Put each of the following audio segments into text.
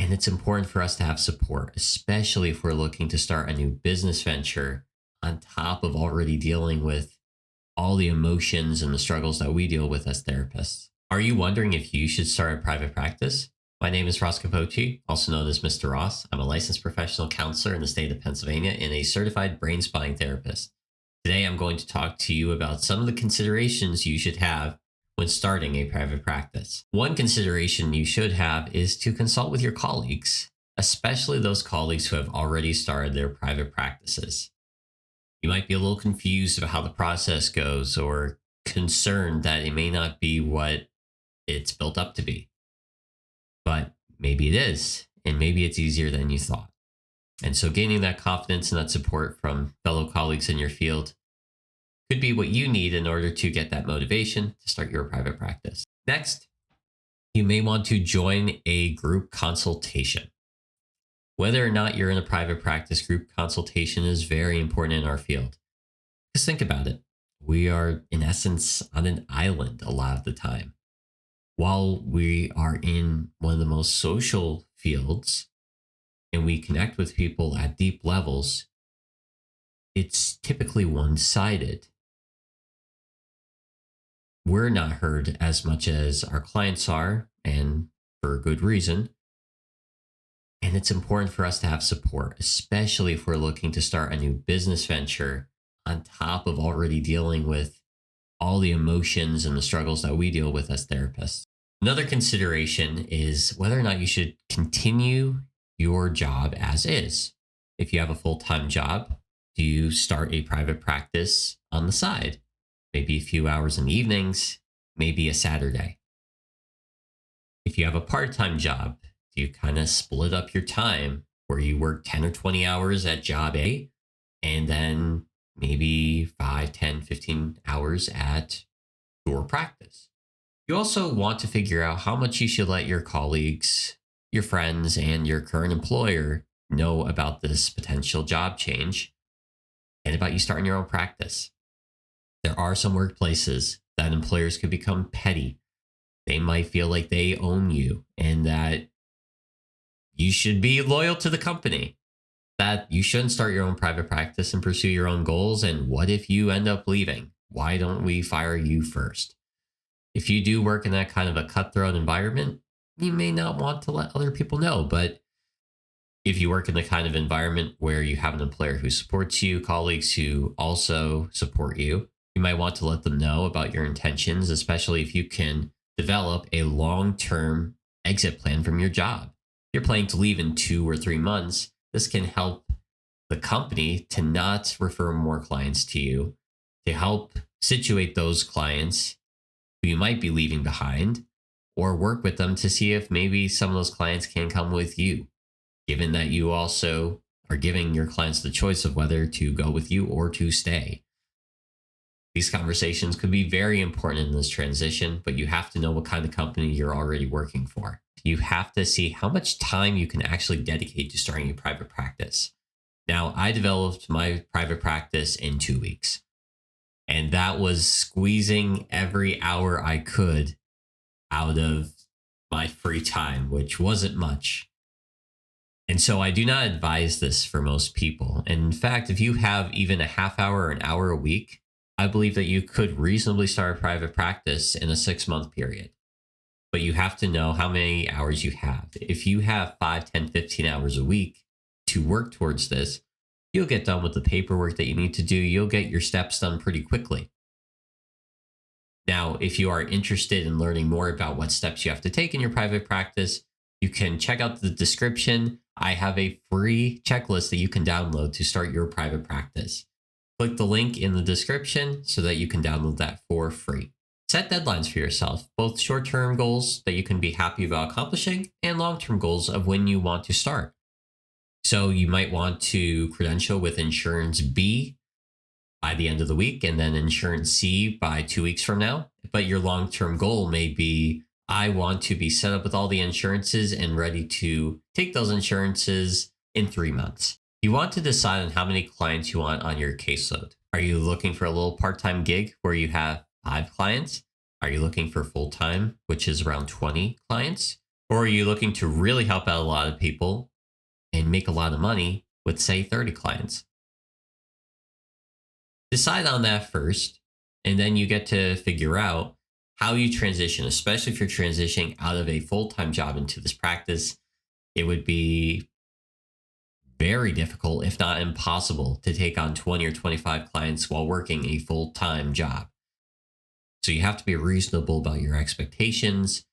And it's important for us to have support, especially if we're looking to start a new business venture on top of already dealing with all the emotions and the struggles that we deal with as therapists. Are you wondering if you should start a private practice? My name is Ross Capocci, also known as Mr. Ross. I'm a licensed professional counselor in the state of Pennsylvania and a certified brain spine therapist. Today, I'm going to talk to you about some of the considerations you should have when starting a private practice. One consideration you should have is to consult with your colleagues, especially those colleagues who have already started their private practices. You might be a little confused about how the process goes or concerned that it may not be what it's built up to be. But maybe it is, and maybe it's easier than you thought. And so gaining that confidence and that support from fellow colleagues in your field could be what you need in order to get that motivation to start your private practice. Next, you may want to join a group consultation. Whether or not you're in a private practice, group consultation is very important in our field. Just think about it. We are, in essence, on an island a lot of the time. While we are in one of the most social fields and we connect with people at deep levels, it's typically one-sided. We're not heard as much as our clients are, and for a good reason. And it's important for us to have support, especially if we're looking to start a new business venture on top of already dealing with all the emotions and the struggles that we deal with as therapists. Another consideration is whether or not you should continue your job as is. If you have a full-time job, do you start a private practice on the side? Maybe a few hours in the evenings, maybe a Saturday. If you have a part-time job, do you kind of split up your time where you work 10 or 20 hours at job A and then maybe 5, 10, 15 hours at your practice? You also want to figure out how much you should let your colleagues, your friends, and your current employer know about this potential job change and about you starting your own practice. There are some workplaces that employers could become petty. They might feel like they own you and that you should be loyal to the company, that you shouldn't start your own private practice and pursue your own goals. And what if you end up leaving? Why don't we fire you first? If you do work in that kind of a cutthroat environment, you may not want to let other people know. But if you work in the kind of environment where you have an employer who supports you, colleagues who also support you, you might want to let them know about your intentions, especially if you can develop a long-term exit plan from your job. If you're planning to leave in 2 or 3 months, this can help the company to not refer more clients to you, to help situate those clients who you might be leaving behind, or work with them to see if maybe some of those clients can come with you, given that you also are giving your clients the choice of whether to go with you or to stay. These conversations could be very important in this transition, but you have to know what kind of company you're already working for. You have to see how much time you can actually dedicate to starting a private practice. Now, I developed my private practice in 2 weeks, and that was squeezing every hour I could out of my free time, which wasn't much. And so I do not advise this for most people. And in fact, if you have even a half hour or an hour a week, I believe that you could reasonably start a private practice in a 6-month period. But you have to know how many hours you have. If you have 5, 10, 15 hours a week to work towards this, you'll get done with the paperwork that you need to do. You'll get your steps done pretty quickly. Now, if you are interested in learning more about what steps you have to take in your private practice, you can check out the description. I have a free checklist that you can download to start your private practice. Click the link in the description so that you can download that for free. Set deadlines for yourself, both short-term goals that you can be happy about accomplishing and long-term goals of when you want to start. So you might want to credential with insurance B by the end of the week and then insurance C by 2 weeks from now. But your long-term goal may be, I want to be set up with all the insurances and ready to take those insurances in 3 months. You want to decide on how many clients you want on your caseload. Are you looking for a little part-time gig where you have 5 clients? Are you looking for full-time, which is around 20 clients? Or are you looking to really help out a lot of people and make a lot of money with, say, 30 clients? Decide on that first, and then you get to figure out how you transition, especially if you're transitioning out of a full time job into this practice. It would be very difficult, if not impossible, to take on 20 or 25 clients while working a full time job. So you have to be reasonable about your expectations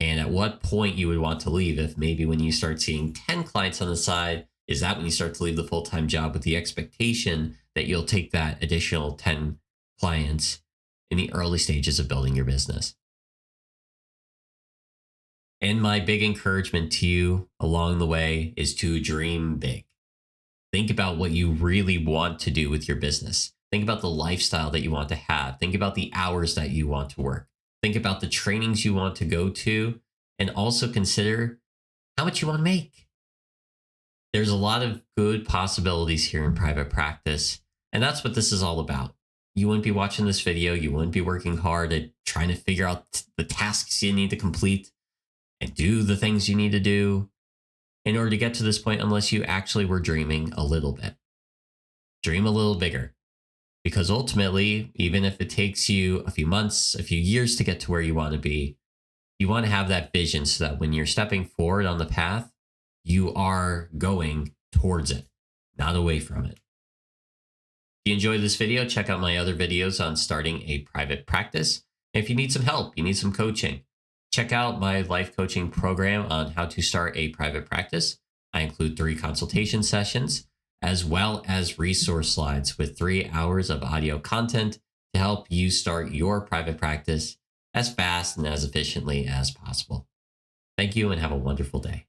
and at what point you would want to leave. If maybe when you start seeing 10 clients on the side, is that when you start to leave the full time job with the expectation that you'll take that additional 10 clients in the early stages of building your business? And my big encouragement to you along the way is to dream big. Think about what you really want to do with your business. Think about the lifestyle that you want to have. Think about the hours that you want to work. Think about the trainings you want to go to, and also consider how much you want to make. There's a lot of good possibilities here in private practice, and that's what this is all about. You wouldn't be watching this video, you wouldn't be working hard at trying to figure out the tasks you need to complete and do the things you need to do in order to get to this point unless you actually were dreaming a little bit. Dream a little bigger. Because ultimately, even if it takes you a few months, a few years to get to where you want to be, you want to have that vision so that when you're stepping forward on the path, you are going towards it, not away from it. If you enjoyed this video, check out my other videos on starting a private practice. And if you need some help, you need some coaching, check out my life coaching program on how to start a private practice. I include 3 consultation sessions, as well as resource slides with 3 hours of audio content to help you start your private practice as fast and as efficiently as possible. Thank you and have a wonderful day.